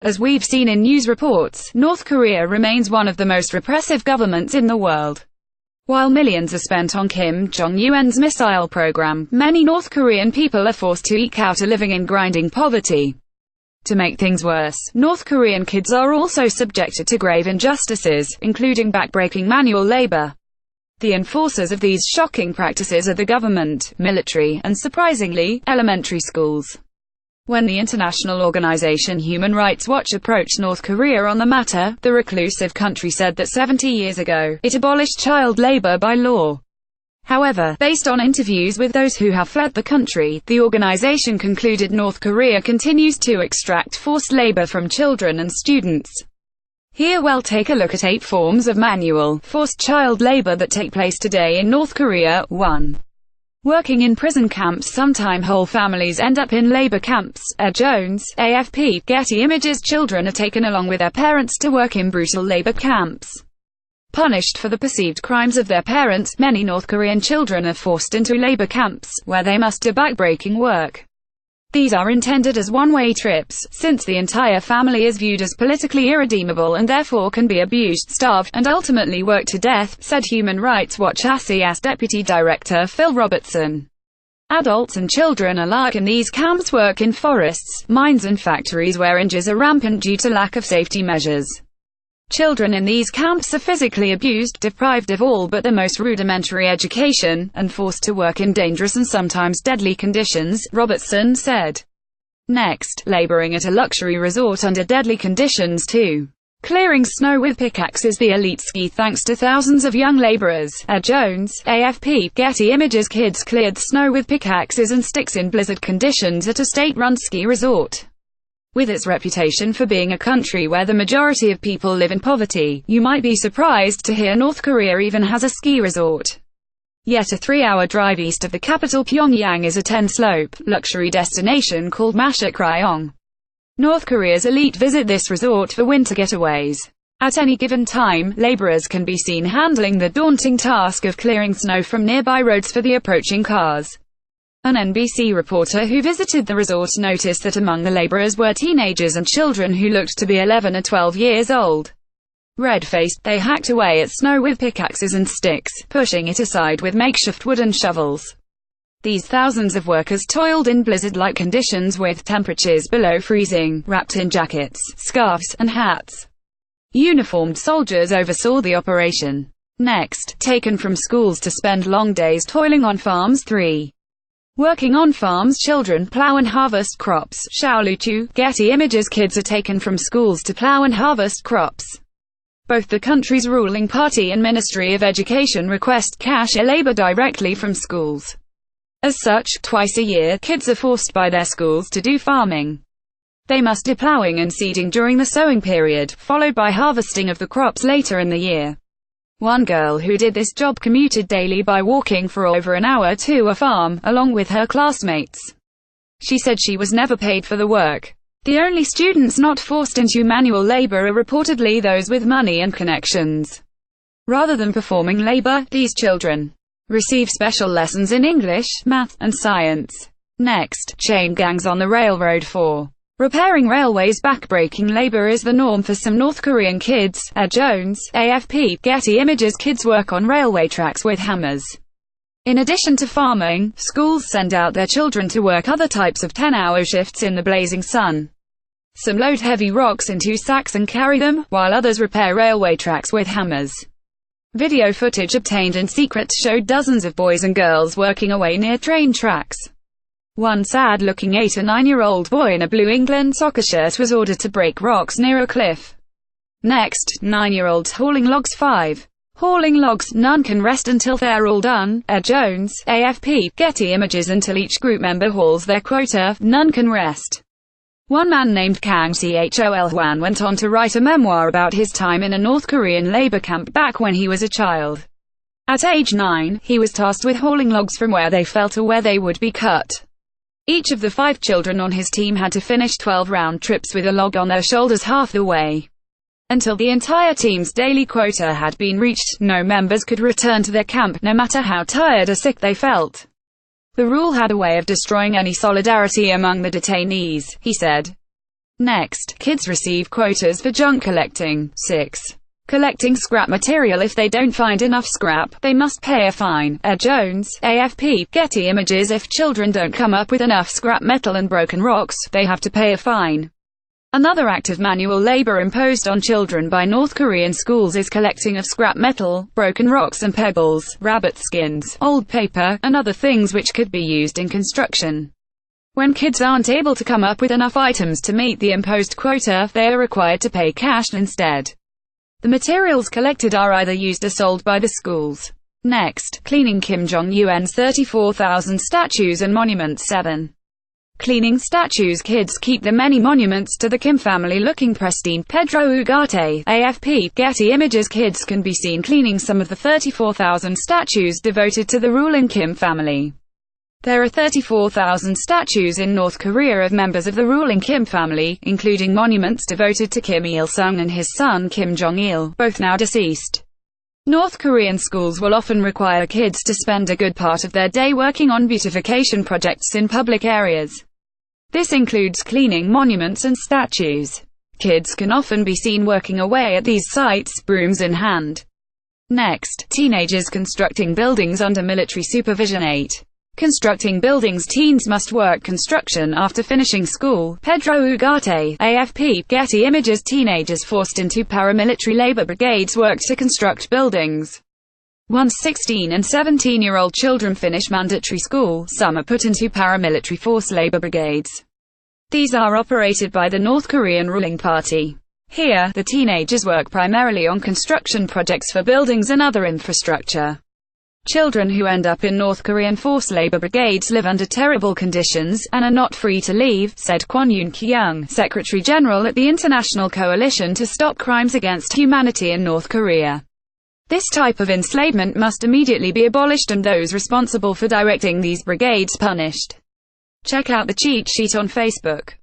As we've seen in news reports, North Korea remains one of the most repressive governments in the world. While millions are spent on Kim Jong Un's missile program, many North Korean people are forced to eke out a living in grinding poverty. To make things worse, North Korean kids are also subjected to grave injustices, including backbreaking manual labor. The enforcers of these shocking practices are the government, military, and surprisingly, elementary schools. When the international organization Human Rights Watch approached North Korea on the matter, the reclusive country said that 70 years ago, it abolished child labor by law. However, based on interviews with those who have fled the country, the organization concluded North Korea continues to extract forced labor from children and students. Here we'll take a look at 8 forms of manual, forced child labor that take place today in North Korea. 1. Working in prison camps. Sometime whole families end up in labor camps. Jones, AFP, Getty Images Children are taken along with their parents to work in brutal labor camps. Punished for the perceived crimes of their parents, many North Korean children are forced into labor camps, where they must do backbreaking work. These are intended as one-way trips, since the entire family is viewed as politically irredeemable and therefore can be abused, starved, and ultimately worked to death, said Human Rights Watch ASEAS Deputy Director Phil Robertson. Adults and children alike in these camps work in forests, mines and factories where injuries are rampant due to lack of safety measures. Children in these camps are physically abused, deprived of all but the most rudimentary education, and forced to work in dangerous and sometimes deadly conditions, Robertson said. Next, laboring at a luxury resort under deadly conditions too. Clearing snow with pickaxes. The elite ski thanks to thousands of young laborers. Jones, AFP, Getty Images kids cleared snow with pickaxes and sticks in blizzard conditions at a state-run ski resort. With its reputation for being a country where the majority of people live in poverty, you might be surprised to hear North Korea even has a ski resort. Yet a 3-hour drive east of the capital Pyongyang is a 10-slope, luxury destination called Mashik-ryong. North Korea's elite visit this resort for winter getaways. At any given time, laborers can be seen handling the daunting task of clearing snow from nearby roads for the approaching cars. An NBC reporter who visited the resort noticed that among the laborers were teenagers and children who looked to be 11 or 12 years old. Red-faced, they hacked away at snow with pickaxes and sticks, pushing it aside with makeshift wooden shovels. These thousands of workers toiled in blizzard-like conditions with temperatures below freezing, wrapped in jackets, scarves, and hats. Uniformed soldiers oversaw the operation. Next, taken from schools to spend long days toiling on farms. 3. Working on farms. Children plow and harvest crops. Shaoluchu, Getty Images kids are taken from schools to plow and harvest crops. Both the country's ruling party and Ministry of Education request cashier labor directly from schools. As such, twice a year, kids are forced by their schools to do farming. They must do plowing and seeding during the sowing period, followed by harvesting of the crops later in the year. One girl who did this job commuted daily by walking for over an hour to a farm, along with her classmates. She said she was never paid for the work. The only students not forced into manual labor are reportedly those with money and connections. Rather than performing labor, these children receive special lessons in English, math, and science. Next, chain gangs on the railroad. 4. Repairing railways. Backbreaking labor is the norm for some North Korean kids. Jones, AFP, Getty Images kids work on railway tracks with hammers. In addition to farming, schools send out their children to work other types of 10-hour shifts in the blazing sun. Some load heavy rocks into sacks and carry them, while others repair railway tracks with hammers. Video footage obtained in secret showed dozens of boys and girls working away near train tracks. One sad-looking 8 or 9-year-old boy in a blue England soccer shirt was ordered to break rocks near a cliff. Next, 9-year-olds hauling logs. 5. Hauling logs. None can rest until they're all done. Jones, AFP, Getty Images. Until each group member hauls their quota, none can rest. One man named Kang Chol Hwan went on to write a memoir about his time in a North Korean labor camp back when he was a child. At age 9, he was tasked with hauling logs from where they fell to where they would be cut. Each of the 5 children on his team had to finish 12 round trips with a log on their shoulders half the way. Until the entire team's daily quota had been reached, no members could return to their camp, no matter how tired or sick they felt. The rule had a way of destroying any solidarity among the detainees, he said. Next, kids receive quotas for junk collecting. 6. Collecting scrap material. If they don't find enough scrap, they must pay a fine. Jones, AFP, Getty Images. If children don't come up with enough scrap metal and broken rocks, they have to pay a fine. Another act of manual labor imposed on children by North Korean schools is collecting of scrap metal, broken rocks and pebbles, rabbit skins, old paper, and other things which could be used in construction. When kids aren't able to come up with enough items to meet the imposed quota, they are required to pay cash instead. The materials collected are either used or sold by the schools. Next, cleaning Kim Jong Un's 34,000 statues and monuments. 7. Cleaning statues. Kids keep the many monuments to the Kim family looking pristine. Pedro Ugarte, AFP, Getty Images. Kids can be seen cleaning some of the 34,000 statues devoted to the ruling Kim family. There are 34,000 statues in North Korea of members of the ruling Kim family, including monuments devoted to Kim Il-sung and his son Kim Jong-il, both now deceased. North Korean schools will often require kids to spend a good part of their day working on beautification projects in public areas. This includes cleaning monuments and statues. Kids can often be seen working away at these sites, brooms in hand. Next, teenagers constructing buildings under military supervision. 8. Constructing buildings. Teens must work construction after finishing school. Pedro Ugarte, AFP, Getty Images. Teenagers forced into paramilitary labor brigades work to construct buildings. Once 16 and 17-year-old children finish mandatory school, some are put into paramilitary force labor brigades. These are operated by the North Korean ruling party. Here, the teenagers work primarily on construction projects for buildings and other infrastructure. Children who end up in North Korean forced labor brigades live under terrible conditions, and are not free to leave, said Kwon Yoon-kyung, Secretary General at the International Coalition to Stop Crimes Against Humanity in North Korea. This type of enslavement must immediately be abolished and those responsible for directing these brigades punished. Check out the cheat sheet on Facebook.